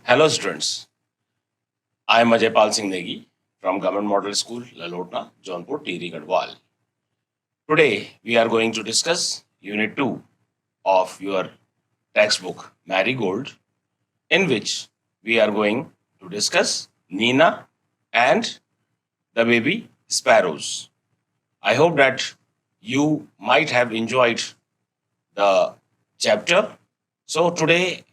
Hello students, I am Ajaypal Singh Negi from Government Model School, Lalotna, Jaunpur, Tirri, Gadwal. Today we are going to discuss Unit 2 of your textbook Marigold, in which we are going to discuss Nina and the baby sparrows. I hope that you might have enjoyed the chapter. So today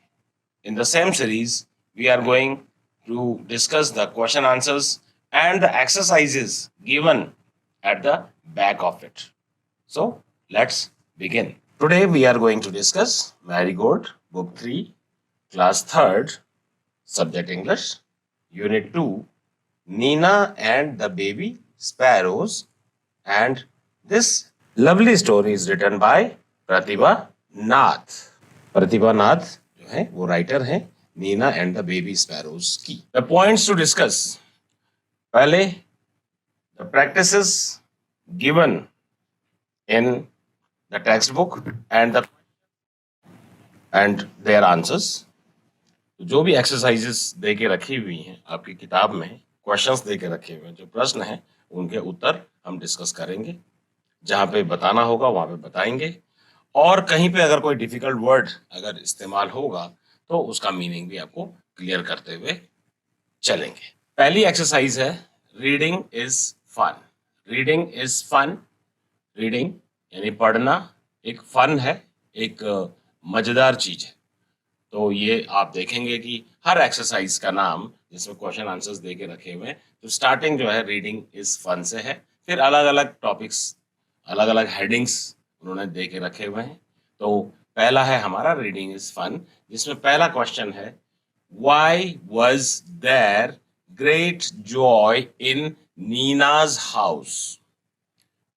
in the same series, we are going to discuss the question answers and the exercises given at the back of it. So, let's begin. Today, we are going to discuss Marigold, Book 3, Class 3rd, Subject English, Unit 2, Nina and the Baby Sparrows, and this lovely story is written by Pratibha Nath. Pratibha Nath जो है वो writer हैं Nina and the baby sparrows की. The points to discuss. पहले the practices given in the text book and their answers. जो भी exercises दे के रखी हुई हैं आपकी किताब में, क्वेश्चंस दे के रखे हुए हैं, जो प्रश्न हैं उनके उत्तर हम डिस्कस करेंगे. जहां पे बताना होगा वहां पे बताएंगे, और कहीं पे अगर कोई डिफिकल्ट वर्ड अगर इस्तेमाल होगा तो उसका मीनिंग भी आपको क्लियर करते हुए चलेंगे. पहली एक्सरसाइज है reading is fun. Reading is fun. Reading यानी पढ़ना एक फन है, एक मजेदार चीज है. तो ये आप देखेंगे कि हर एक्सरसाइज का नाम जिसमें क्वेश्चन आंसर्स दे के रखे हुए हैं, तो स्टार्टिंग जो है रीडिंग इज फन से है. फिर अलग अलग टॉपिक्स, अलग अलग हेडिंग्स उन्होंने दे के रखे हुए हैं. तो पहला है हमारा रीडिंग इज फन, जिसमें पहला क्वेश्चन है why was there great joy in Nina's house.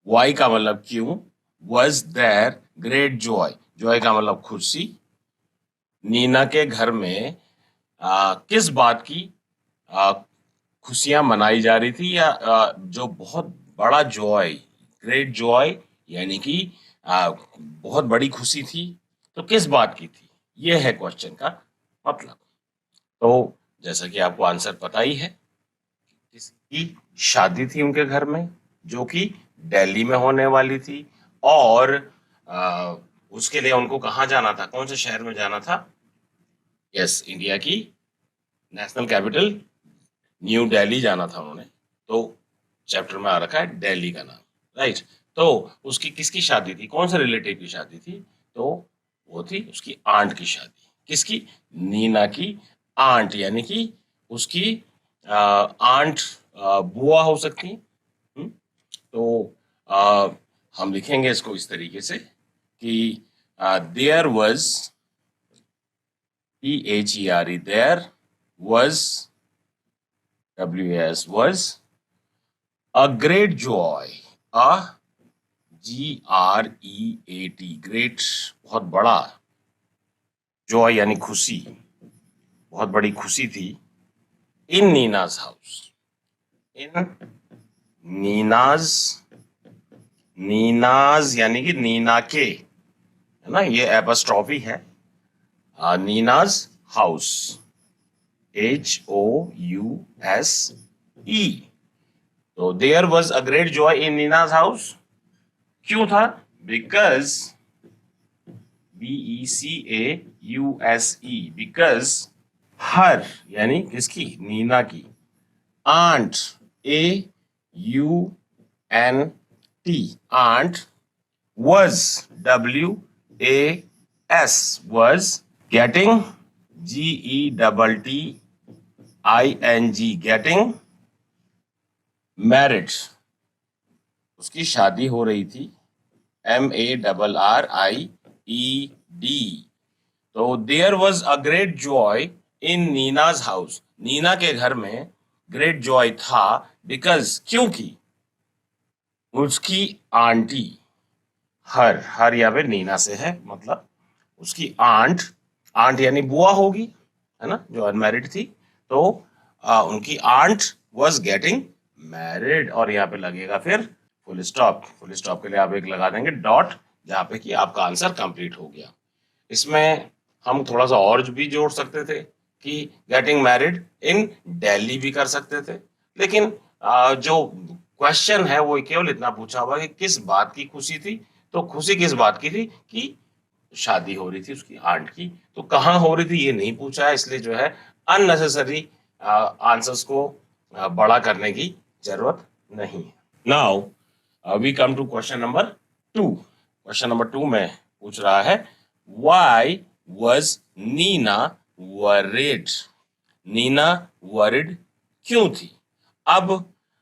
Why का मतलब क्यों, was there great joy, joy का मतलब खुशी. नीना के घर में किस बात की खुशियां मनाई जा रही थी, या जो बहुत बड़ा जॉय, ग्रेट जॉय यानी कि बहुत बड़ी खुशी थी, तो किस बात की थी, ये है क्वेश्चन का मतलब. तो जैसा कि आपको आंसर पता ही है, किसकी शादी थी उनके घर में जो कि दिल्ली में होने वाली थी, और उसके लिए उनको कहाँ जाना था, कौन से शहर में जाना था. यस, इंडिया की नेशनल कैपिटल न्यू दिल्ली जाना था उन्होंने. तो चैप्टर में आ रखा है दिल्ली का नाम, राइट. तो उसकी किसकी शादी थी, कौन से रिलेटिव की शादी थी, तो वो थी उसकी आंट की शादी. किसकी, नीना की आंट, यानी कि उसकी आंट बुआ हो सकती. तो हम लिखेंगे इसको इस तरीके से कि there was, THERE, there was, WAS was a great joy, a GREAT, great बहुत बड़ा, जॉय यानी खुशी, बहुत बड़ी खुशी थी. इन नीनाज हाउस, इन नीनाज, नीनाज यानी कि नीना के, है ना, ये एपस्ट्रॉफी है. Nina's house, HOUSE. तो there was a great joy in Nina's house. क्यों था, बिकॉज, BECAUSE, बिकॉज हर यानी किसकी, नीना की, aunt, AUNT, aunt, was, WAS, was getting, GETTING, getting married, उसकी शादी हो रही थी, MARRIED. तो there was a great joy in Nina's house, Nina के घर में ग्रेट जॉय था, बिकॉज, क्योंकि उसकी आंटी, हर यहाँ पे नीना से है, मतलब उसकी आंट, आंट यानी बुआ होगी, है ना, जो अनमैरिड थी. तो उनकी आंट वाज गेटिंग मैरिड, और यहाँ पे लगेगा फिर फुल स्टॉप. फुल स्टॉप के लिए आप एक लगा देंगे डॉट, जहाँ पे कि आपका आंसर कंप्लीट हो गया. इसमें हम थोड़ा सा और भी जोड़ सकते थे कि गेटिंग मैरिड इन दिल्ली भी कर सकते थे, लेकिन जो क्वेश्चन है वो केवल इतना पूछा हुआ कि किस बात की खुशी थी। तो खुशी किस बात की थी कि शादी हो रही थी उसकी आंट की। तो कहाँ हो रही थी ये नहीं पूछा है, इसलिए जो है अननेसेसरी आंसर्स को बड़ा करने की जरूरत नहीं है। Now we come to question number 2। Question number 2 में पूछ रहा है why was Nina worried. Nina worried क्यों थी। अब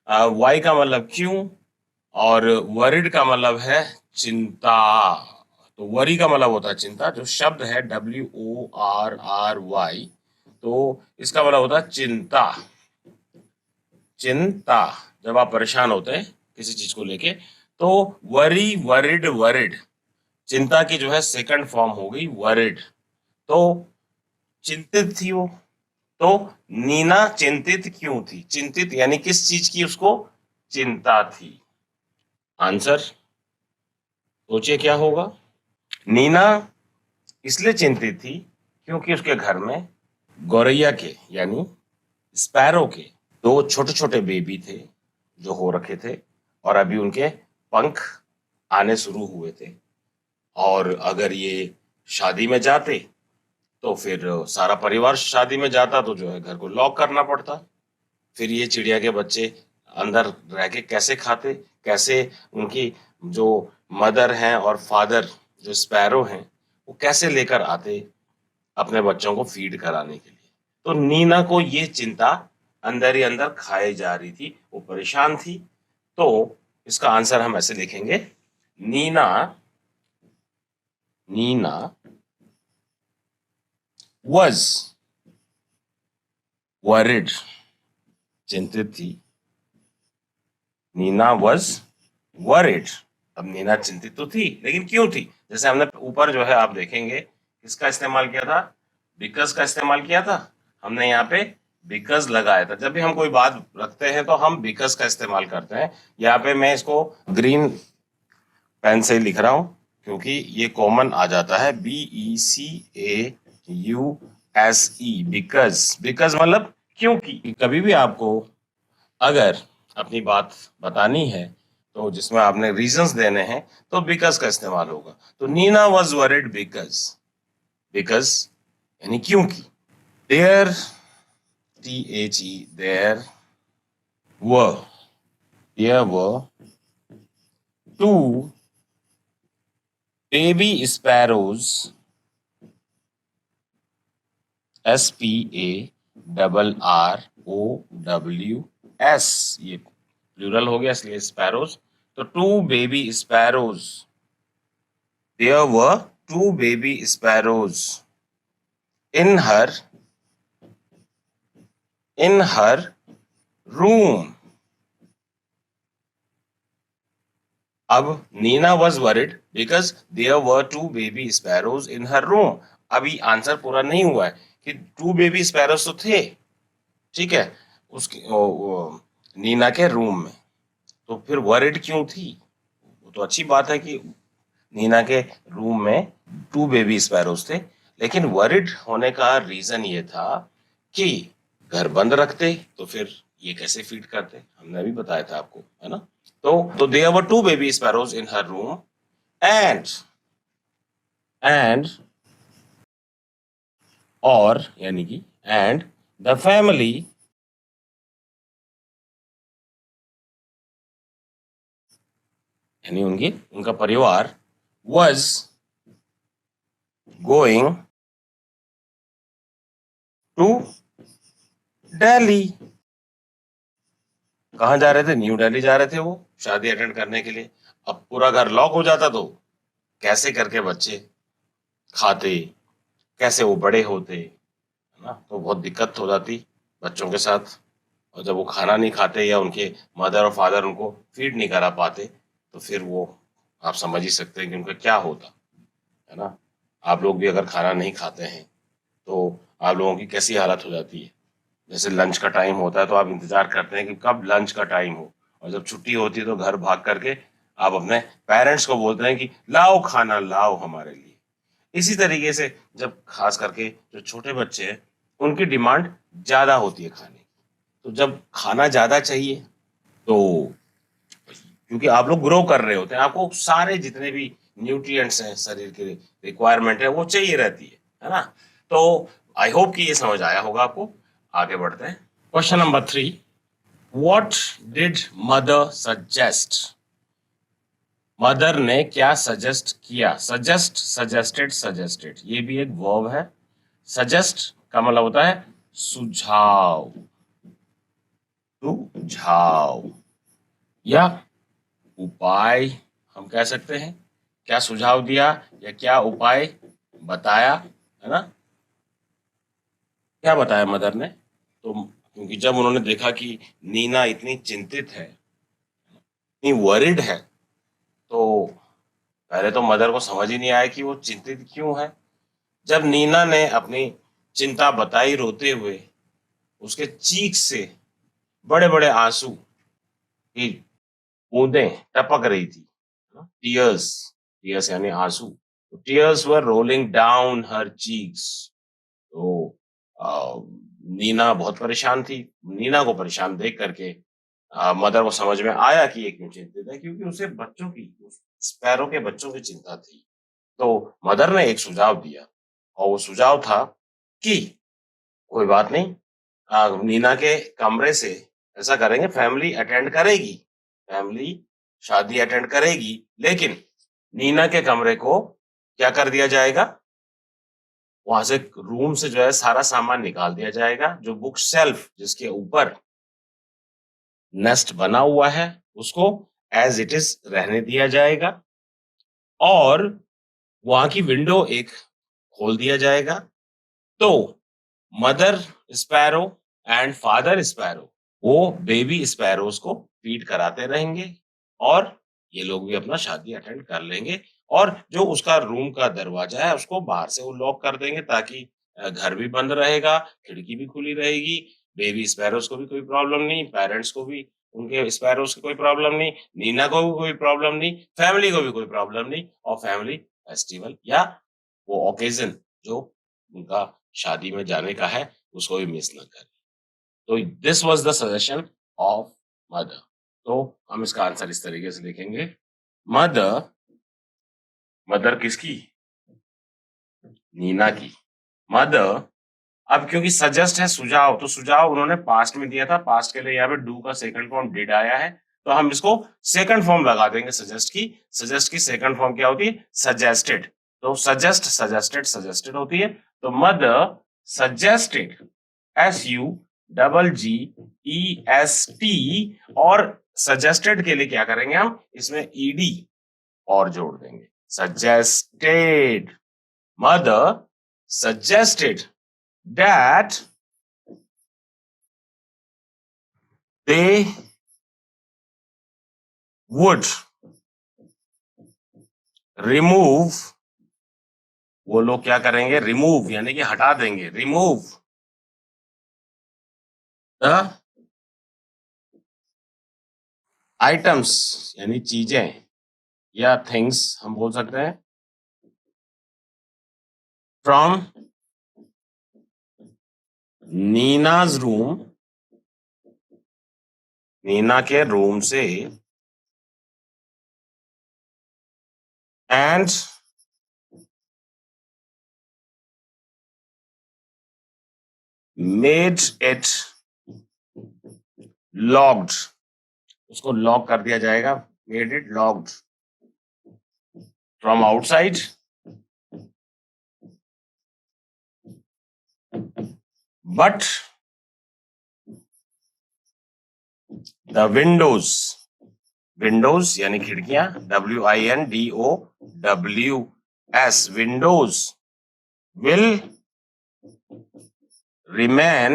वाई का मतलब क्यों और वरिड का मतलब है चिंता। तो वरी का मतलब होता है चिंता। जो शब्द है WORRY, तो इसका मतलब होता है चिंता। चिंता, जब आप परेशान होते हैं किसी चीज को लेके, तो वरी, वरिड, वरिड, चिंता की जो है सेकंड फॉर्म हो गई वरिड। तो चिंतित थी वो। तो नीना चिंतित क्यों थी। चिंतित यानी किस चीज की उसको चिंता थी। आंसर सोचिए क्या होगा। नीना इसलिए चिंतित थी क्योंकि उसके घर में गौरैया के यानी स्पैरो के 2 छोटे छोटे बेबी थे जो हो रखे थे, और अभी उनके पंख आने शुरू हुए थे। और अगर ये शादी में जाते तो फिर सारा परिवार शादी में जाता तो जो है घर को लॉक करना पड़ता। फिर ये चिड़िया के बच्चे अंदर रह के कैसे खाते, कैसे उनकी जो मदर हैं और फादर जो स्पैरो हैं वो कैसे लेकर आते अपने बच्चों को फीड कराने के लिए। तो नीना को ये चिंता अंदर ही अंदर खाए जा रही थी, वो परेशान थी। तो इसका आंसर हम ऐसे लिखेंगे, नीना नीना was worried, चिंतित थी। Neena was worried। अब नीना चिंतित तो थी, लेकिन क्यों थी। जैसे हमने ऊपर जो है आप देखेंगे किसका इस्तेमाल किया था, बिकॉज का इस्तेमाल किया था। हमने यहाँ पे बिकॉज लगाया था। जब भी हम कोई बात रखते हैं तो हम बिकॉज का इस्तेमाल करते हैं। यहाँ पे मैं इसको ग्रीन पेन से लिख रहा हूं क्योंकि ये कॉमन आ जाता है, BECAUSE, बिकॉज। बिकॉज मतलब क्योंकि। कभी भी आपको अगर अपनी बात बतानी है तो जिसमें आपने रीजंस देने हैं तो बिकॉज का इस्तेमाल होगा। तो Nina was worried because, because यानी क्योंकि। There, THE, there were 2 baby sparrows, SPARROWS, ये प्लूरल हो गया इसलिए स्पैरोज। तो 2 baby sparrows, there were 2 baby sparrows in her room। अब Neena was worried because there were 2 baby sparrows in her room। अभी answer पूरा नहीं हुआ है कि 2 बेबी स्पैरोस तो थे, ठीक है, उसके नीना के रूम में। तो फिर वरिड क्यों थी। वो तो अच्छी बात है कि नीना के रूम में 2 बेबी स्पैरोस थे, लेकिन वरिड होने का रीजन ये था कि घर बंद रखते तो फिर ये कैसे फीड करते। हमने अभी बताया था आपको, है ना। तो there were 2 baby sparrows in her room and और यानी कि एंड द फैमिली यानी उनका परिवार was going to दिल्ली। कहाँ जा रहे थे, न्यू दिल्ली जा रहे थे वो शादी अटेंड करने के लिए। अब पूरा घर लॉक हो जाता तो कैसे करके बच्चे खाते, कैसे वो बड़े होते, है ना। तो बहुत दिक्कत हो जाती बच्चों के साथ। और जब वो खाना नहीं खाते या उनके मदर और फादर उनको फीड नहीं करा पाते तो फिर वो आप समझ ही सकते हैं कि उनका क्या होता, है ना। आप लोग भी अगर खाना नहीं खाते हैं तो आप लोगों की कैसी हालत हो जाती है। जैसे लंच का टाइम होता है तो आप इंतजार करते हैं कि कब लंच का टाइम हो, और जब छुट्टी होती है तो घर भाग करके आप अपने पेरेंट्स को बोलते हैं कि लाओ खाना लाओ हमारे लिए। इसी तरीके से जब खास करके जो छोटे बच्चे हैं उनकी डिमांड ज्यादा होती है खाने की। तो जब खाना ज्यादा चाहिए तो क्योंकि आप लोग ग्रो कर रहे होते हैं, आपको सारे जितने भी न्यूट्रिएंट्स हैं शरीर के रिक्वायरमेंट है वो चाहिए रहती है ना। तो आई होप कि ये समझ आया होगा आपको। आगे बढ़ते हैं। Question number 3, what did mother suggest? Mother ने क्या सजेस्ट किया? सजेस्ट, सजेस्टेड, सजेस्टेड, ये भी एक वर्ब है। सजेस्ट का मतलब होता है सुझाव, सुझाव या उपाय हम कह सकते हैं। क्या सुझाव दिया या क्या उपाय बताया, है ना। क्या बताया मदर ने? तो क्योंकि जब उन्होंने देखा कि नीना इतनी चिंतित है, इतनी वरिड है, तो पहले तो मदर को समझ ही नहीं आया कि वो चिंतित क्यों है। जब नीना ने अपनी चिंता बताई रोते हुए, उसके चीख से बड़े बड़े आंसू की बूंदें टपक रही थी, टीयर्स, टीयर्स यानी आंसू। टीयर्स वर रोलिंग डाउन हर चीक्स। तो नीना बहुत परेशान थी। नीना को परेशान देख करके मदर को समझ में आया कि ये क्यों चिंतित है, क्योंकि उसे बच्चों की, स्पैरो के बच्चों की चिंता थी। तो मदर ने एक सुझाव दिया और वो सुझाव था कि कोई बात नहीं, नीना के कमरे से ऐसा करेंगे, फैमिली अटेंड करेगी, फैमिली शादी अटेंड करेगी, लेकिन नीना के कमरे को क्या कर दिया जाएगा, वहां से रूम से जो है सारा सामान निकाल दिया जाएगा। जो बुक शेल्फ जिसके ऊपर नेस्ट बना हुआ है उसको एज इट इज रहने दिया जाएगा और वहां की विंडो एक खोल दिया जाएगा। तो mother sparrow and father sparrow वो बेबी स्पैरोज को फीड कराते रहेंगे और ये लोग भी अपना शादी अटेंड कर लेंगे। और जो उसका रूम का दरवाजा है उसको बाहर से वो लॉक कर देंगे ताकि घर भी बंद रहेगा, खिड़की भी खुली रहेगी, बेबी स्पैरोज को भी कोई प्रॉब्लम नहीं, पेरेंट्स को भी उनके स्पैरोज को कोई प्रॉब्लम नहीं, नीना को भी कोई प्रॉब्लम नहीं, फैमिली को भी कोई प्रॉब्लम नहीं, और फैमिली फेस्टिवल या वो ओकेजन जो उनका शादी में जाने का है उसको भी मिस ना करें। तो this was the suggestion of mother. तो हम इसका आंसर इस तरीके से लिखेंगे, मदर, मदर किसकी? नीना की। मदर, अब क्योंकि सजेस्ट है सुझाव, तो सुझाव उन्होंने पास्ट में दिया था, पास्ट के लिए यहाँ पे डू का सेकंड फॉर्म डिड आया है, तो हम इसको सेकंड फॉर्म लगा देंगे सजेस्ट की। सजेस्ट की सेकंड फॉर्म क्या होती है? सजेस्टेड। तो सजेस्ट, सजेस्टेड, सजेस्टेड होती है। तो मदर सजेस्टेड, SUGGEST, और सजेस्टेड के लिए क्या करेंगे हम? इसमें ED और जोड़ देंगे, suggested। Mother suggested that they would remove, वो लोग क्या करेंगे? रिमूव यानी कि हटा देंगे, रिमूव द आइटम्स यानी चीजें या थिंग्स हम बोल सकते हैं, फ्रॉम नीनाज रूम, नीना के रूम से, एंड मेड इट लॉक्ड, उसको लॉक कर दिया जाएगा, made it locked from outside, but the Windows, Windows यानी खिड़कियां, WINDOWS, Windows will remain,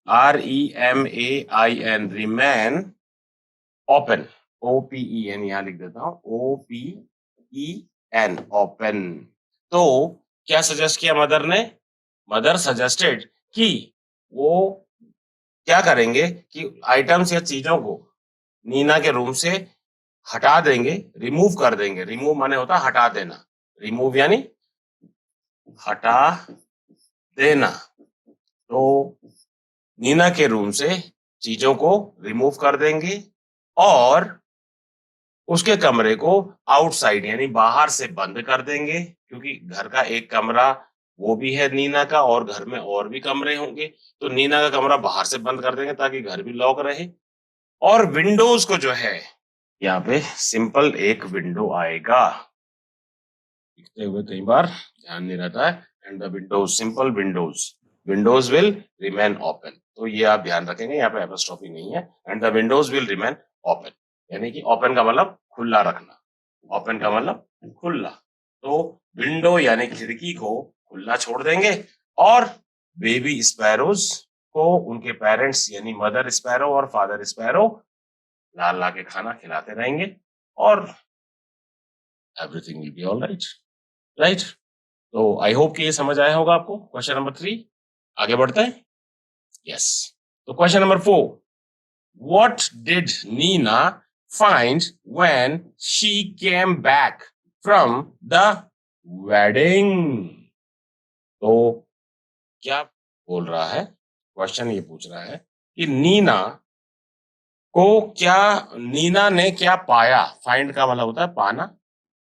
REMAIN, remain open, OPEN यहां लिख देता हूं, OPEN, ओपन। तो क्या सजेस्ट किया मदर ने? मदर सजेस्टेड कि वो क्या करेंगे कि आइटम्स या चीजों को नीना के रूम से हटा देंगे, रिमूव कर देंगे। रिमूव माने होता है हटा देना, रिमूव यानी हटा देना। तो नीना के रूम से चीजों को रिमूव कर देंगे और उसके कमरे को आउटसाइड यानी बाहर से बंद कर देंगे, क्योंकि घर का एक कमरा वो भी है नीना का और घर में और भी कमरे होंगे, तो नीना का कमरा बाहर से बंद कर देंगे ताकि घर भी लॉक रहे। और विंडोज को जो है यहाँ पे सिंपल एक विंडो आएगा, लिखते हुए कई बार ध्यान नहीं रहता है, and the Windows simple Windows will remain open. तो ये आप ध्यान रखेंगे, यहाँ पे एपोस्ट्रोफी नहीं है, and the Windows will remain open, यानी कि ओपन का मतलब खुला रखना, ओपन का मतलब खुला। तो विंडो यानी खिड़की को खुला छोड़ देंगे और बेबी स्पैरोज को उनके पेरेंट्स यानी मदर स्पैरो और फादर स्पैरो ला ला के खाना खिलाते रहेंगे और everything will be all right. Right, तो आई होप कि ये समझ आया होगा आपको। क्वेश्चन नंबर 3 आगे बढ़ते हैं। यस, तो question number 4, what did Nina find when she came back from the wedding? तो क्या बोल रहा है, क्वेश्चन ये पूछ रहा है कि नीना ने क्या पाया। फाइंड का मतलब होता है पाना,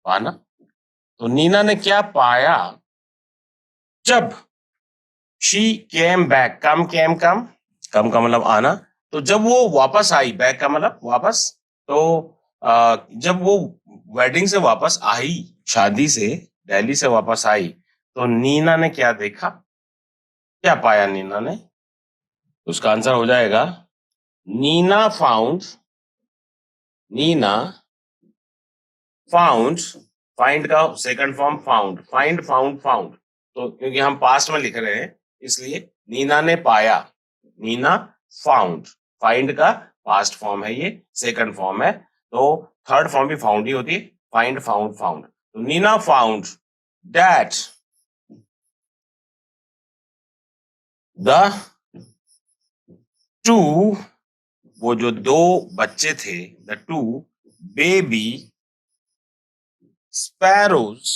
पाना। तो नीना ने क्या पाया जब शी केम बैक, कम का मतलब आना, तो जब वो वापस आई, बैक का मतलब वापस, तो जब वो वेडिंग से वापस आई, शादी से दिल्ली से वापस आई, तो नीना ने क्या देखा, क्या पाया नीना ने? उसका आंसर हो जाएगा Nina found, Nina found, find का सेकंड फॉर्म फाउंड, फाउंड। तो क्योंकि हम पास्ट में लिख रहे हैं इसलिए नीना ने पाया, नीना फाउंड, फाइंड का पास्ट फॉर्म है ये, सेकंड फॉर्म है, तो थर्ड फॉर्म भी फाउंड ही होती है, फाइंड फाउंड। तो Nina found that the two, वो जो दो बच्चे थे, द टू बेबी स्पैरोज,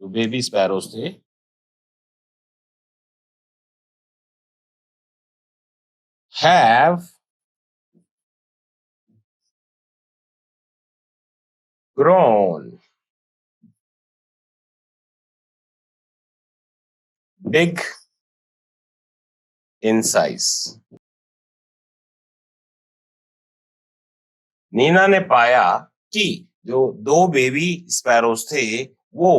जो बेबी स्पैरोज थे, have grown big in size। नीना ने पाया कि जो दो बेबी स्पैरोज थे वो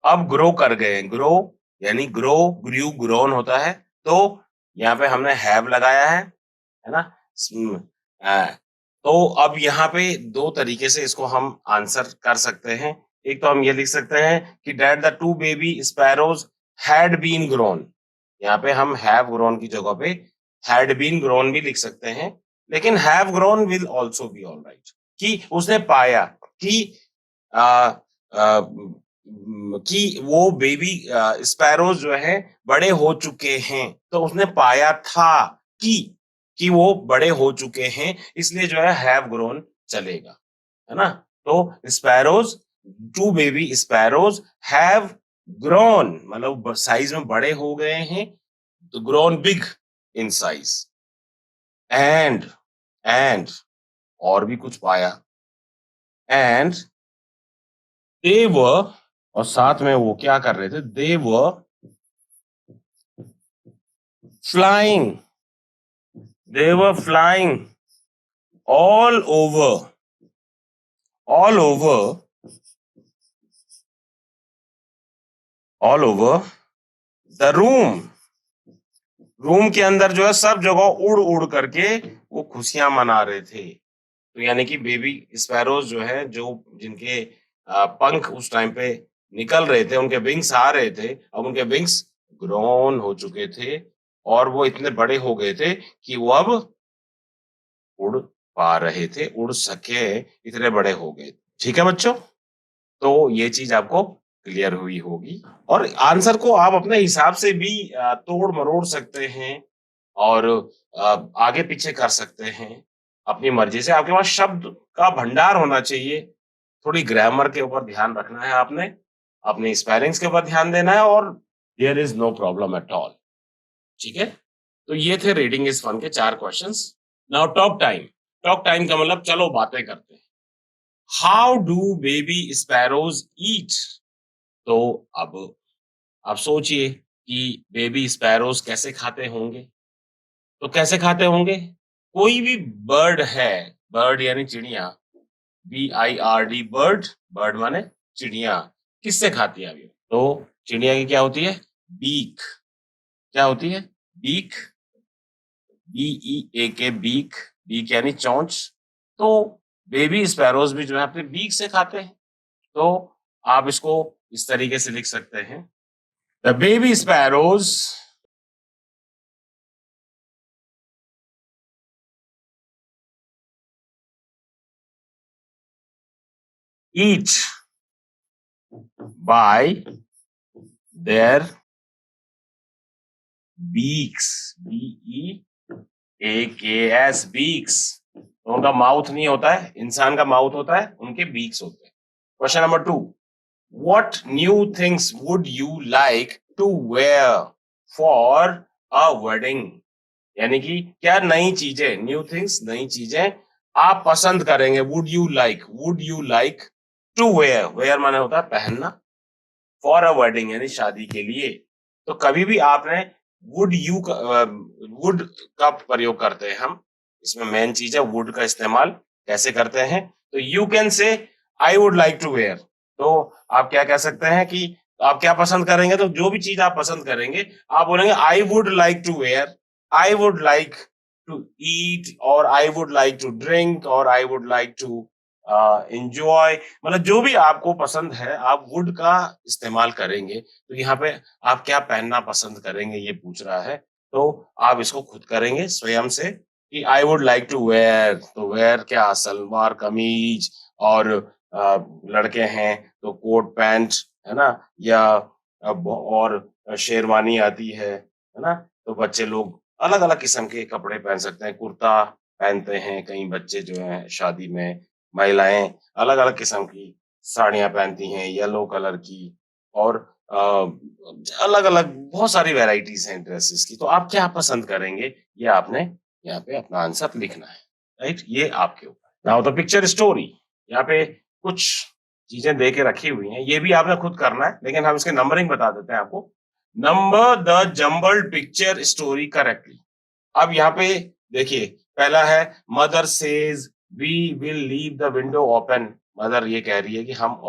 अब ग्रो कर गए। ग्रो यानी ग्रोन होता है, तो यहाँ पे हमने हैव लगाया है ना। तो अब यहाँ पे दो तरीके से इसको हम आंसर कर सकते हैं। एक तो हम ये लिख सकते हैं कि that the two baby sparrows had been grown, यहाँ पे हम हैव ग्रोन की जगह पे हैड बीन ग्रोन भी लिख सकते हैं, लेकिन have grown will also be all right, कि उसने पाया कि आ, आ, कि वो बेबी स्पैरोज जो है बड़े हो चुके हैं, तो उसने पाया था कि वो बड़े हो चुके हैं, इसलिए जो है हैव ग्रोन चलेगा, है ना। तो sparrows, two baby sparrows have grown मतलब साइज में बड़े हो गए हैं, तो grown big in size, and और भी कुछ पाया, एंड दे वर, और साथ में वो क्या कर रहे थे, they were flying, they were flying all over the room के अंदर जो है सब जगह उड़ उड़ करके वो खुशियां मना रहे थे। तो यानी कि बेबी स्पैरोज जो है, जो जिनके पंख उस टाइम पे निकल रहे थे, उनके विंग्स आ रहे थे, अब उनके विंग्स ग्रोन हो चुके थे और वो इतने बड़े हो गए थे कि वो अब उड़ पा रहे थे, उड़ सके, इतने बड़े हो गए। ठीक है बच्चों, तो ये चीज आपको क्लियर हुई होगी और आंसर को आप अपने हिसाब से भी तोड़ मरोड़ सकते हैं और आगे पीछे कर सकते हैं अपनी मर्जी से। आपके पास शब्द का भंडार होना चाहिए, थोड़ी ग्रामर के ऊपर ध्यान रखना है आपने, अपनी स्पेलिंग्स के ऊपर ध्यान देना है और there is no problem at all. ठीक है, तो ये थे रीडिंग इज फन के 4 questions. Now talk time. Talk time का मतलब चलो बातें करते हैं। हाउ डू बेबी स्पैरोज ईट? तो अब आप सोचिए कि बेबी स्पैरोज कैसे खाते होंगे। तो कैसे खाते होंगे? कोई भी बर्ड है, बर्ड यानी चिड़िया, BIRD बर्ड, बर्ड माने चिड़िया, किससे खाती है अभी? तो चिड़िया की क्या होती है? बीक। क्या होती है? Beak, BEAK, beak. बीक यानी चोंच। तो बेबी स्पैरोज भी जो है अपने बीक से खाते हैं। तो आप इसको इस तरीके से लिख सकते हैं, the baby sparrows eat by their beaks, BEAKS, beaks। तो उनका माउथ नहीं होता है, इंसान का माउथ होता है, उनके बीक्स होते हैं। Question number 2, what new things would you like to wear for a wedding? यानी कि क्या नई चीजें, न्यू थिंग्स, नई चीजें आप पसंद करेंगे, would you like to wear, wear माने होता है पहनना, फॉर अ वेडिंग यानी शादी के लिए। तो कभी भी आपने वुड का प्रयोग करते हैं हम, इसमें मेन चीज है वुड का इस्तेमाल कैसे करते हैं। तो you can say I would like to wear. तो आप क्या कह सकते हैं कि आप क्या पसंद करेंगे? तो जो भी चीज आप पसंद करेंगे आप बोलेंगे I would like to wear, I would like to eat, और I would like to drink, और I would like to enjoy. मतलब जो भी आपको पसंद है आप वुड का इस्तेमाल करेंगे। तो यहाँ पे आप क्या पहनना पसंद करेंगे ये पूछ रहा है। तो आप इसको खुद करेंगे स्वयं से कि I would like to wear. तो वेयर क्या, सलवार कमीज, और लड़के हैं तो कोट पैंट, है ना, या और शेरवानी आती है ना। तो बच्चे लोग अलग अलग किस्म के कपड़े पहन सकते हैं, कुर्ता पहनते हैं कई बच्चे जो हैं शादी में, महिलाएं अलग अलग किस्म की साड़ियां पहनती हैं येलो कलर की, और अलग अलग बहुत सारी वैरायटीज हैं ड्रेसेस की। तो आप क्या पसंद करेंगे ये आपने यहाँ पे अपना आंसर लिखना है, राइट? ये आपके ऊपर। Now the picture story. यहाँ पे कुछ चीजें दे के रखी हुई हैं, ये भी आपने खुद करना है, लेकिन हम इसके नंबरिंग बता देते हैं आपको। Number the jumbled picture story correctly. अब यहाँ पे देखिए, पहला है mother says we will leave the window open. Mother ये कह रही है कि हम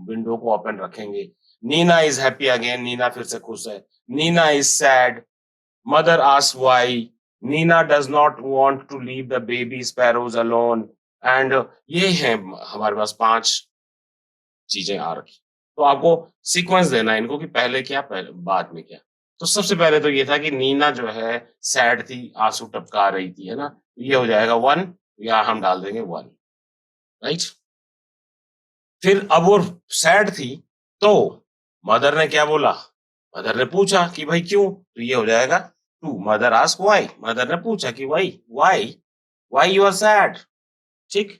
विंडो को ओपन रखेंगे। Nina is happy again, Nina फिर से खुश है। Nina is sad, mother asks why. Nina does not want to leave the baby sparrows alone. And ये है हमारे पास 5 चीजें आ रखी। तो आपको सीक्वेंस देना है इनको कि पहले क्या पहले बाद में क्या। तो सबसे पहले तो ये था कि नीना जो है सैड थी, आंसू टपका रही थी, है ना। ये हो जाएगा 1, या हम डाल देंगे 1, राइट। फिर अब वो सैड थी तो मदर ने क्या बोला? मदर ने पूछा कि भाई क्यों? तो ये हो जाएगा 2, मदर आस्क व्हाई। मदर ने पूछा कि why, why, why you are sad. ठीक।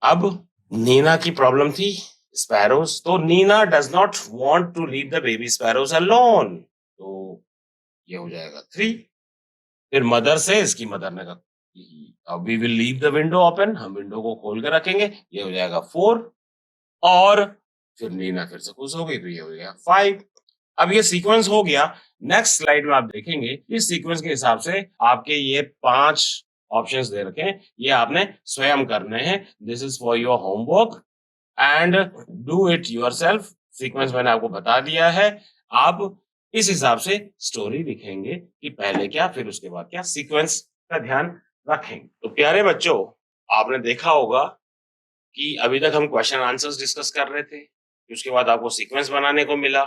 अब नीना की प्रॉब्लम थी स्पैरोज, तो Nina does not want to leave the baby sparrows alone. तो ये हो जाएगा 3। फिर मदर से इसकी मदर ने कहा we will leave the window open, हम विंडो को खोल के रखेंगे। ये हो जाएगा 4। और फिर नीना फिर से खुश हो गई, तो ये हो गया 5। अब ये सीक्वेंस हो गया। नेक्स्ट स्लाइड में आप देखेंगे इस सीक्वेंस के हिसाब से आपके ये 5 ऑप्शंस दे रखे हैं, ये आपने स्वयं करने हैं। This is for your homework and do it yourself. Sequence मैंने आपको बता दिया है। आप इस हिसाब से स्टोरी लिखेंगे कि पहले क्या फिर उसके बाद क्या, सीक्वेंस का ध्यान रखेंगे। तो प्यारे बच्चों, आपने देखा होगा कि अभी तक हम क्वेश्चन आंसर्स डिस्कस कर रहे थे, उसके बाद आपको सीक्वेंस बनाने को मिला।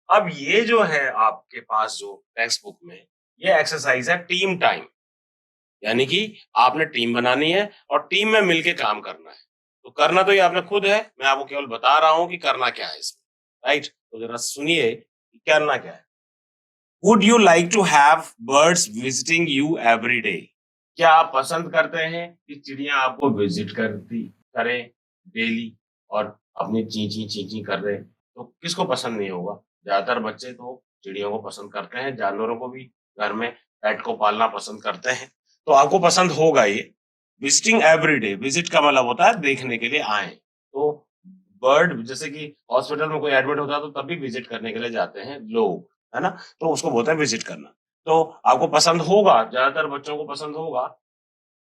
अब ये जो है आपके पास जो टेक्स्ट बुक में ये एक्सरसाइज है टीम टाइम, यानी कि आपने टीम बनानी है और टीम में मिलके काम करना है। तो करना तो ये आपने खुद है, मैं आपको केवल बता रहा हूं कि करना क्या है इसमें, राइट? तो जरा सुनिए कि करना क्या है। Would you like to have birds visiting you every day? क्या आप पसंद करते हैं कि चिड़िया आपको विजिट करती करें डेली, और अपनी चींची चींची कर रहे? तो किसको पसंद नहीं होगा? ज्यादातर बच्चे तो चिड़ियों को पसंद करते हैं, जानवरों को भी घर में पेट को पालना पसंद करते हैं। तो आपको पसंद होगा ये। विजिटिंग एवरीडे, विजिट का मतलब होता है देखने के लिए आएँ। तो बर्ड जैसे कि हॉस्पिटल में कोई एडमिट होता है तो तब भी विजिट करने के लिए जाते हैं लोग, है ना? तो उसको बोलते हैं विजिट करना। तो आपको पसंद होगा, ज़्यादातर बच्चों को पसंद होगा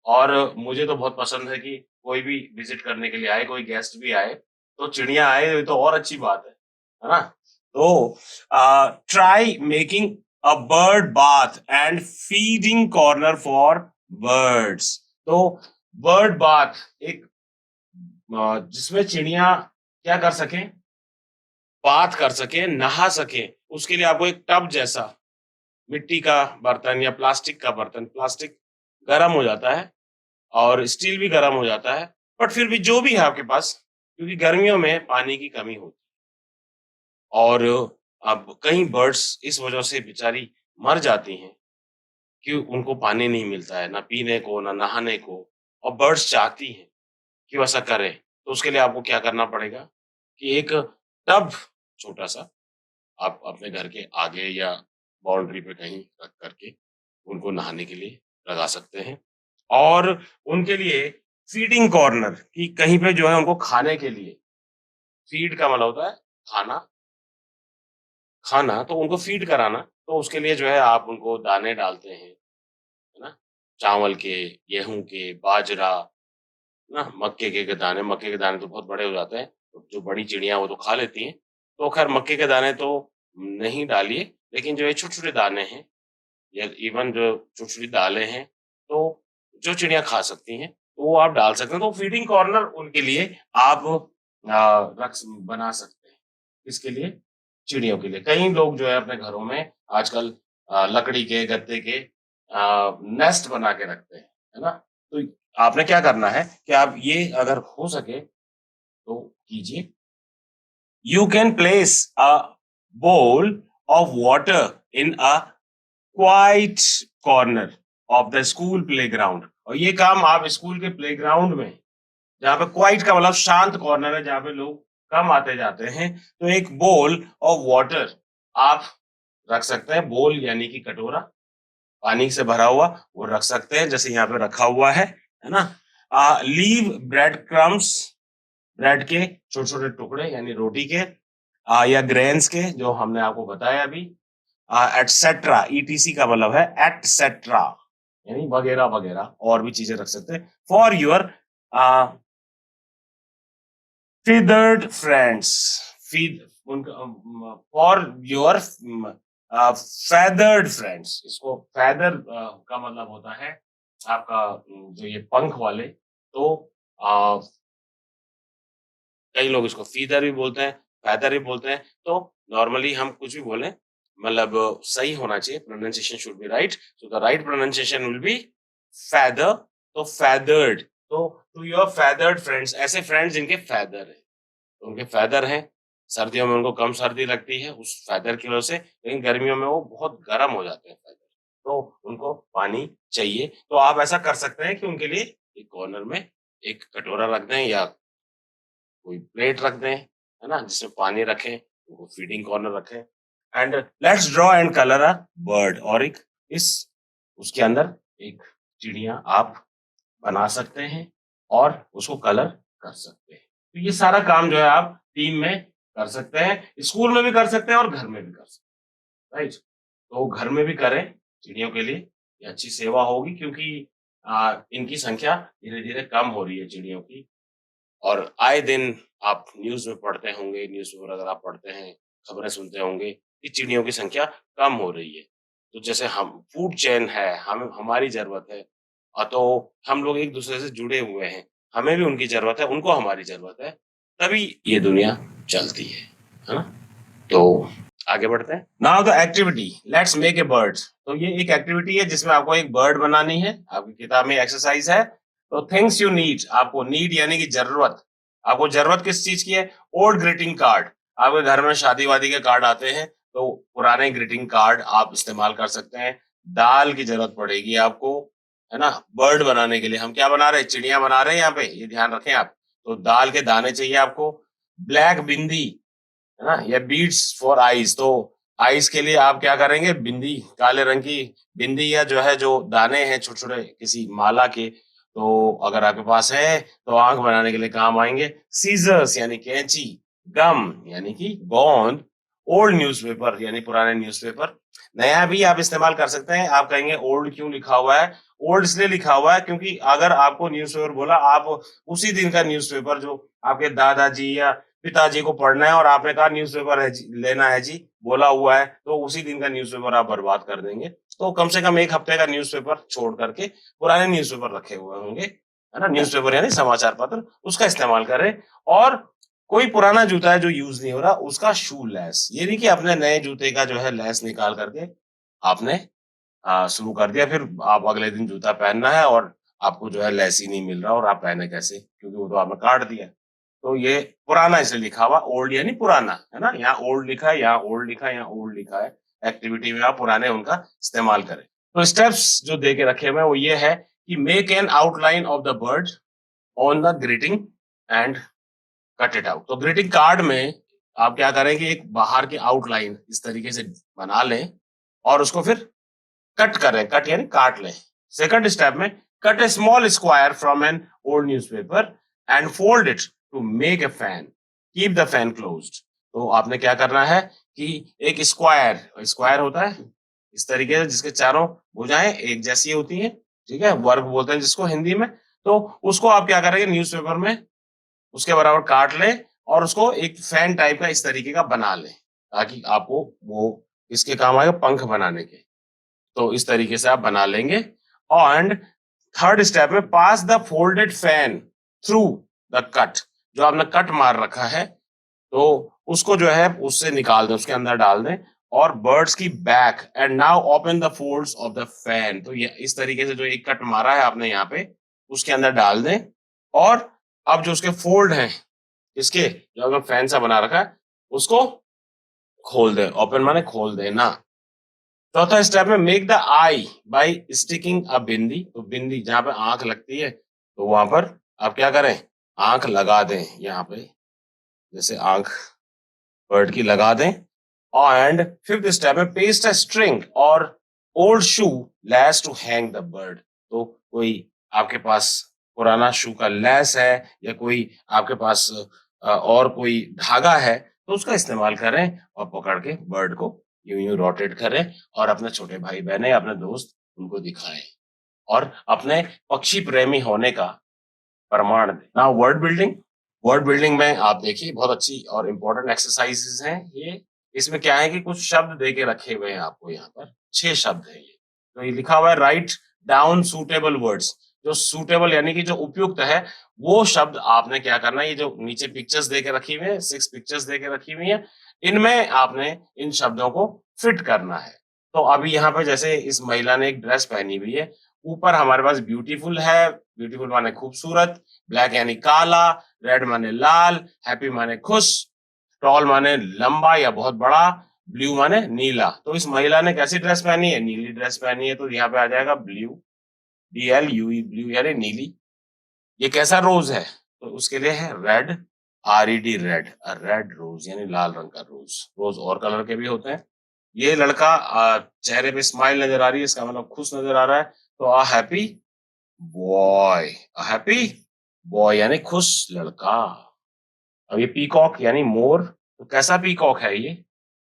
और मुझे तो बहुत पसंद है कि कोई भी विजिट करने के लिए आए, कोई गेस्ट भी आए, तो चिड़िया आए ये तो और अच्छी बात है ना? तो try making a bird bath and feeding corner for birds. तो बर्ड बाथ एक जिसमें चिड़िया क्या कर सकें? बात कर सकें, नहा सकें, उसके लिए आपको एक टब जैसा मिट्टी का बर्तन या प्लास्टिक का बर्तन, प्लास्टिक गरम हो जाता है और स्टील भी गरम हो जाता है, बट फिर भी जो भी है आपके पास, क्योंकि गर्मियों में पानी की कमी होती है और अब कई बर्ड्स इस वजह से बेचारी मर जाती हैं कि उनको पानी नहीं मिलता है, ना पीने को, ना नहाने को और बर्ड्स चाहती हैं कि वो ऐसा करें। तो उसके लिए आपको क्या करना पड़ेगा कि एक टब छोटा-सा आप अपने घर के आगे या बाउंड्री पे कहीं रख करके उनको नहाने के लिए लगा सकते हैं और उनके लिए फीडिंग कॉर्नर कि कहीं पे जो है उनको खाने के लिए फीड का मतलब होता है खाना खाना तो उनको फीड कराना तो उसके लिए जो है आप उनको दाने डालते हैं है ना चावल के गेहूं के बाजरा ना मक्के के दाने तो बहुत बड़े हो जाते हैं तो जो बड़ी चिड़िया वो तो खा लेती हैं तो खैर मक्के के दाने तो नहीं डालिए लेकिन जो ये छोटे छोटे दाने हैं या इवन जो छोटी-छोटी दालें हैं, तो जो चिड़िया खा सकती हैं, तो वो आप डाल सकते हैं। तो फीडिंग कॉर्नर उनके लिए आप बना सकते हैं। किसके लिए? चिड़ियों के लिए। कई लोग जो है अपने घरों में आजकल लकड़ी के, गत्ते के नेस्ट बना के रखते हैं, है ना? तो आपने क्या करना है कि आप ये अगर हो सके तो कीजिए। You can place a bowl of water in a quiet corner of the school playground और ये काम आप स्कूल के प्लेग्राउंड में जहाँ पे क्वाइट का मतलब शांत कॉर्नर है जहाँ पे लोग कम आते जाते हैं तो एक बोल ऑफ वाटर आप रख सकते हैं बोल यानी कि कटोरा पानी से भरा हुआ वो रख सकते हैं जैसे यहाँ पे रखा हुआ है ना लीव ब्रेड क्रम्स ब्रेड के छोटे छोटे टुकड़े यानी रोटी के या ग्रेन्स के जो हमने आपको बताया अभी एटसेट्रा ईटीसी का मतलब है एटसेट्रा यानी वगैरह वगैरह और भी चीजें रख सकते हैं for your feathered friends feed for your feathered friends इसको feather का मतलब होता है आपका जो ये पंख वाले तो कई लोग इसको फीदर भी बोलते हैं, फैदर भी बोलते हैं, तो नॉर्मली हम कुछ भी बोलें, मतलब सही होना चाहिए, pronunciation should be right, so the right pronunciation will be feather, तो फैदर्ड, तो टू योर फैदर्ड फ्रेंड्स, ऐसे फ्रेंड्स जिनके फैदर हैं, तो उनके फैदर हैं, सर्दियों में उनको कम सर्दी लगती है उस फैदर की वजह से, लेकिन गर्मियों में वो बहुत गर्म हो जाते हैं फैदर, तो उनको पानी चाहिए, तो आप ऐसा कर सकते हैं कि उनके लिए एक कॉर्नर में एक कटोरा रख दें या कोई प्लेट रख दें, है ना? जिसमें पानी रखें, उनको फीडिंग कॉर्नर रखें and let's draw and colour a bird और एक इस उसके अंदर एक चिड़िया आप बना सकते हैं और उसको कलर कर सकते हैं। तो ये सारा काम जो है आप टीम में कर सकते हैं, स्कूल में भी कर सकते हैं और घर में भी कर सकते हैं, राइट? तो घर में भी करें चिड़ियों के लिए, ये अच्छी सेवा होगी क्योंकि इनकी संख्या धीरे-धीरे कम हो रही है चिड़ियों की। और आए दिन आप न्यूज़ में पढ़ते होंगे, न्यूज़पेपर अगर आप पढ़ते हैं, खबरें सुनते होंगे कि चिड़ियों की संख्या कम हो रही है। तो जैसे हम फूड चेन है, हमें हमारी ज़रूरत है तो हम लोग एक-दूसरे से जुड़े हुए हैं। हमें भी उनकी ज़रूरत है, उनको हमारी ज़रूरत है, तभी ये दुनिया चलती है ना? तो आगे बढ़ते हैं। Now the activity, let's make a bird. तो ये एक एक्टिविटी है जिसमें आपको एक बर्ड बनानी है। आपकी किताब में एक्सरसाइज है। तो थिंग्स यू नीड, आपको नीड यानी कि जरूरत। आपको जरूरत किस चीज की है? Old greeting card. आपके घर में शादी वादी के कार्ड आते हैं तो पुराने ग्रीटिंग कार्ड आप इस्तेमाल कर सकते हैं। दाल की जरूरत पड़ेगी आपको, है ना? बर्ड बनाने के लिए हम क्या बना रहे हैं? चिड़िया बना रहे हैं यहाँ पे, ये ध्यान रखें आप। तो दाल के दाने चाहिए आपको। ब्लैक बिंदी, है ना? या बीड्स फॉर आईज, तो आइस के लिए आप क्या करेंगे, बिंदी, काले रंग की बिंदी या जो है जो दाने हैं छोटे-छोटे किसी माला के, तो अगर आपके पास है तो आँख बनाने के लिए काम आएँगे। सीज़र्स यानी कैंची, गम यानी कि गोंद, ओल्ड न्यूज़पेपर यानी पुराने न्यूज़पेपर। नया भी आप इस्तेमाल कर सकते हैं। आप कहेंगे ओल्ड क्यों लिखा हुआ है? ओल्ड इसलिए लिखा हुआ है क्योंकि अगर आपको न्यूज़पेपर बोला, आप उसी दिन का न्यूज़पेपर जो आपके दादाजी या पिताजी को पढ़ना है और आपने कहा न्यूज़पेपर है जी, लेना है जी, बोला हुआ है, तो उसी दिन का न्यूज़पेपर आप बर्बाद कर देंगे। तो कम से कम 1 हफ्ते का न्यूज़पेपर छोड़ करके पुराने न्यूज़पेपर रखे हुए होंगे, है ना? न्यूज़पेपर यानी समाचार पत्र, उसका इस्तेमाल करें। और कोई पुराना जूता है जो यूज़ नहीं हो रहा, उसका शू लेस, ये नहीं कि अपने नए जूते का जो है लेस निकाल करके आपने शुरू कर दिया, फिर आप अगले दिन जूता पहनना है और आपको जो है लेस ही नहीं मिल रहा और आप पहने कैसे? क्योंकि वो तो आपने काट दिया। तो ये पुराना इसलिए लिखा हुआ, ओल्ड यानी पुराना, है ना? यहाँ ओल्ड लिखा है, यहाँ ओल्ड लिखा है, यहाँ ओल्ड लिखा है। एक्टिविटी में आप पुराने उनका इस्तेमाल करें। तो स्टेप्स जो दे के रखे हुए हैं वो ये है कि make an outline of the bird on the greeting and cut it out. तो ग्रीटिंग कार्ड में आप क्या करें कि एक बाहर की आउटलाइन इस तरीके से बना लें और उसको फिर कट करें, कट यानी काट लें। सेकंड स्टेप में cut a small square from an old newspaper and fold it to make a fan, keep the fan closed. तो आपने क्या करना है कि एक स्क्वायर, स्क्वायर होता है इस तरीके से जिसके चारों भुजाएं एक जैसी होती हैं, ठीक है, वर्ग बोलते हैं जिसको हिंदी में। तो उसको आप क्या करेंगे, न्यूज़पेपर में उसके बराबर काट लें और उसको एक फैन टाइप का इस तरीके का बना लें, ताकि आपको वो इसके काम आएगा, पंख बनाने के। तो इस तरीके से आप बना लेंगे। एंड थर्ड स्टेप में pass the folded fan through the cut, जो आपने कट मार रखा है तो उसको जो है उससे निकाल दें, उसके अंदर डाल दें और बर्ड्स की back and now open the folds of the fan. तो ये इस तरीके से जो एक कट मारा है आपने यहाँ पे उसके अंदर डाल दें और अब जो उसके फोल्ड हैं इसके, जो आपने फैन सा बना रखा है उसको खोल दें। ओपन माने खोल देना। चौथा स्टेप में make the eye by sticking a bindi. तो बिंदी जहां पे आंख लगती है तो वहां पर आप क्या करें, आंख लगा दें, यहाँ पे जैसे आंख बर्ड की लगा दें। एंड फिफ्थ स्टेप में paste a string or old shoelace to hang the bird. तो कोई आपके पास पुराना शू का लैस है या कोई आपके पास और कोई धागा है तो उसका इस्तेमाल करें और पकड़ के बर्ड को यूं यूं रोटेट करें और अपने छोटे भाई बहन या अपने दोस्त उनको दिखाएं और अपने पक्षी प्रेमी होने का प्रमाण दें। नाउ वर्ड बिल्डिंग में आप देखिए बहुत अच्छी और इम्पोर्टेंट एक्सरसाइजेज हैं ये। इसमें क्या है कि कुछ शब्द दे के रखे हुए हैं आपको, यहाँ पर 6 शब्द हैं ये। तो ये लिखा हुआ है राइट डाउन सूटेबल वर्ड्स। जो सूटेबल यानी कि जो उपयुक्त है वो शब्द आपने क्या करना है, ये जो नीचे पिक्चर्स दे के रखी हुई है, 6 पिक्चर्स दे के रखी हुई है, इनमें आपने इन शब्दों को फिट करना है। तो अभी यहाँ पे जैसे इस महिला ने एक ड्रेस पहनी हुई है, ऊपर हमारे पास ब्यूटीफुल है, ब्यूटीफुल माने खूबसूरत, ब्लैक यानी काला, रेड माने लाल, हैप्पी माने खुश, टॉल माने लंबा या बहुत बड़ा, ब्लू माने नीला। तो इस महिला ने कैसी ड्रेस पहनी है, नीली ड्रेस पहनी है, तो यहाँ पे आ जाएगा ब्लू, BLUE, ब्लू यानी नीली। ये कैसा रोज है, तो उसके लिए है red, RED red, red rose यानी लाल रंग का रोज। रोज और कलर के भी होते हैं। ये लड़का चेहरे पे स्माइल नजर आ रही है, इसका मतलब खुश नजर आ रहा है, तो a happy boy, a happy boy यानी खुश लड़का। अब ये पीकॉक यानी मोर, तो कैसा पीकॉक है ये,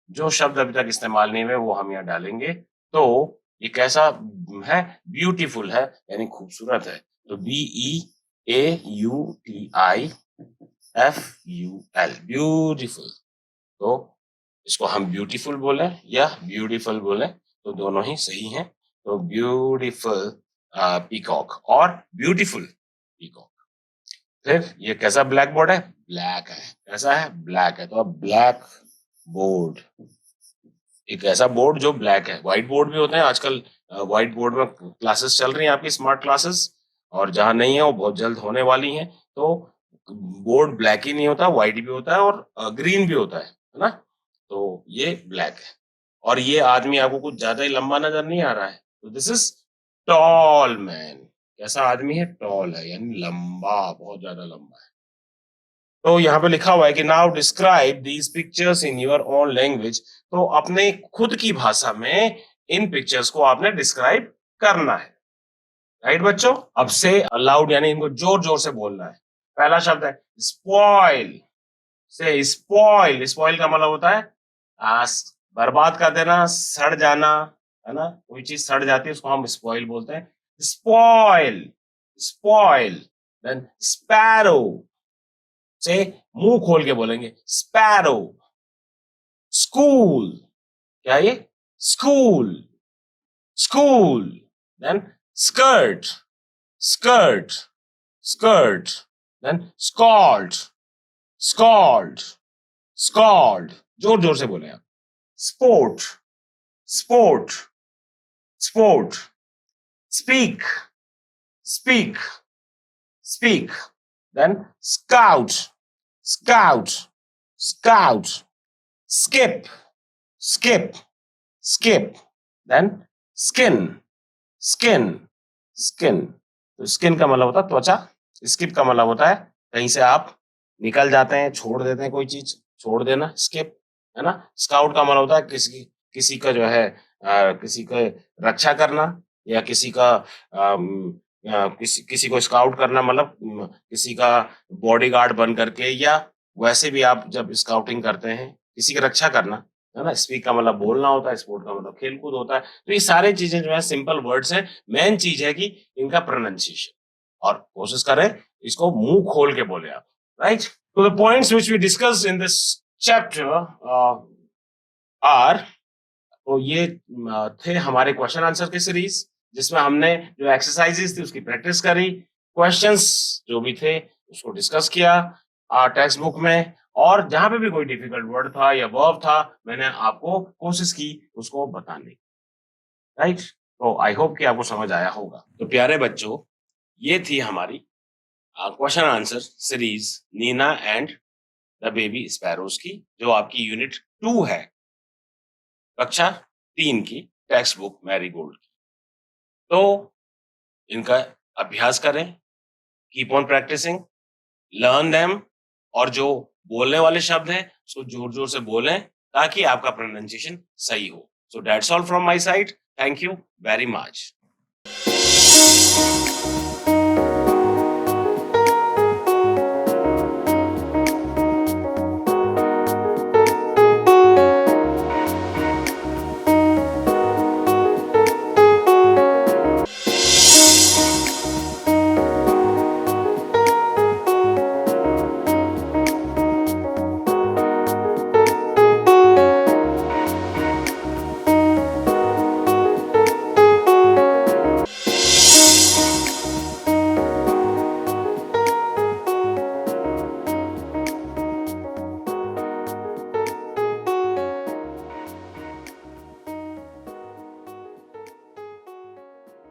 जो शब्द अभी तक इस्तेमाल नहीं हुए वो हम यहाँ डालेंगे। तो ये कैसा है, ब्यूटीफुल है यानी खूबसूरत है, तो BEAUTIFUL, ब्यूटीफुल। तो इसको हम ब्यूटीफुल बोले या ब्यूटीफुल बोले तो दोनों ही सही हैं। तो ब्यूटीफुल पीकॉक और ब्यूटीफुल पीकॉक। फिर ये कैसा ब्लैक बोर्ड है, ब्लैक है, कैसा है, ब्लैक है, तो अब ब्लैक बोर्ड, एक ऐसा बोर्ड जो ब्लैक है। व्हाइट बोर्ड भी होते हैं आजकल, व्हाइट बोर्ड में क्लासेस चल रही हैं आपकी, स्मार्ट क्लासेस, और जहां नहीं है वो बहुत जल्द होने वाली हैं। तो बोर्ड ब्लैक ही नहीं होता, व्हाइट भी होता है और ग्रीन भी होता है ना। तो ये ब्लैक है और ये आदमी आपको कुछ ज्यादा ही लंबा नजर नहीं आ रहा है, तो दिस इज टॉल मैन। कैसा आदमी है, टॉल है यानी लंबा, बहुत ज्यादा लंबा है। तो यहाँ पे लिखा हुआ है कि now describe these pictures in your own language. तो अपने खुद की भाषा में इन पिक्चर्स को आपने डिस्क्राइब करना है। राइट बच्चों, अब से अलाउड यानी इनको जोर जोर से बोलना है। पहला शब्द है स्पॉइल। से स्पॉइल, स्पॉइल का मतलब होता है बर्बाद कर देना, सड़ जाना, है ना। कोई चीज सड़ जाती है उसको हम स्पॉइल बोलते हैं। Spoil, spoil. देन स्पैरो, से मुंह खोल के बोलेंगे स्पैरो। स्कूल, क्या ये, school, school. Then skirt, skirt, skirt. Then scold, scold, scold. जोर जोर से बोले आप। Sport, sport, sport. Speak, speak, speak. Then scout, scout, scout. skip, skip, skip. Then skin, skin, skin. तो स्किन का मतलब होता है त्वचा। स्किप का मतलब होता है कहीं से आप निकल जाते हैं, छोड़ देते हैं कोई चीज, छोड़ देना, स्किप, है ना। स्काउट का मतलब होता है किसी का जो है किसी का रक्षा करना, या किसी का किसी को स्काउट करना, मतलब किसी का बॉडीगार्ड बन करके, या वैसे भी आप जब स्काउटिंग करते हैं किसी की रक्षा करना, है ना। स्पीक का मतलब बोलना होता है, स्पोर्ट का मतलब खेल कूद होता है। तो ये सारी चीजें जो है सिंपल वर्ड्स हैं। मेन चीज है कि इनका प्रोनाउंसिएशन, और कोशिश करें इसको मुंह खोल के बोले आप। राइट, तो the points which we discussed in this chapter are, तो ये थे हमारे क्वेश्चन आंसर की सीरीज, जिसमें हमने जो एक्सरसाइजेस थी उसकी प्रैक्टिस करी, क्वेश्चंस जो भी थे उसको डिस्कस किया टेक्स्ट बुक में, और जहां पे भी कोई डिफिकल्ट वर्ड था या वर्ब था मैंने आपको कोशिश की उसको बताने की। राइट, तो आई होप कि आपको समझ आया होगा। तो प्यारे बच्चों, ये थी हमारी question answer series Nina and the baby sparrows की, जो आपकी यूनिट 2 है, कक्षा 3 की टेक्स्ट बुक मैरीगोल्ड की। तो इनका अभ्यास करें, keep on practising, learn them, और जो बोलने वाले शब्द हैं उसको जोर जोर से बोलें ताकि आपका प्रोनाउंसिएशन सही हो। So that's all from my side, thank you very much.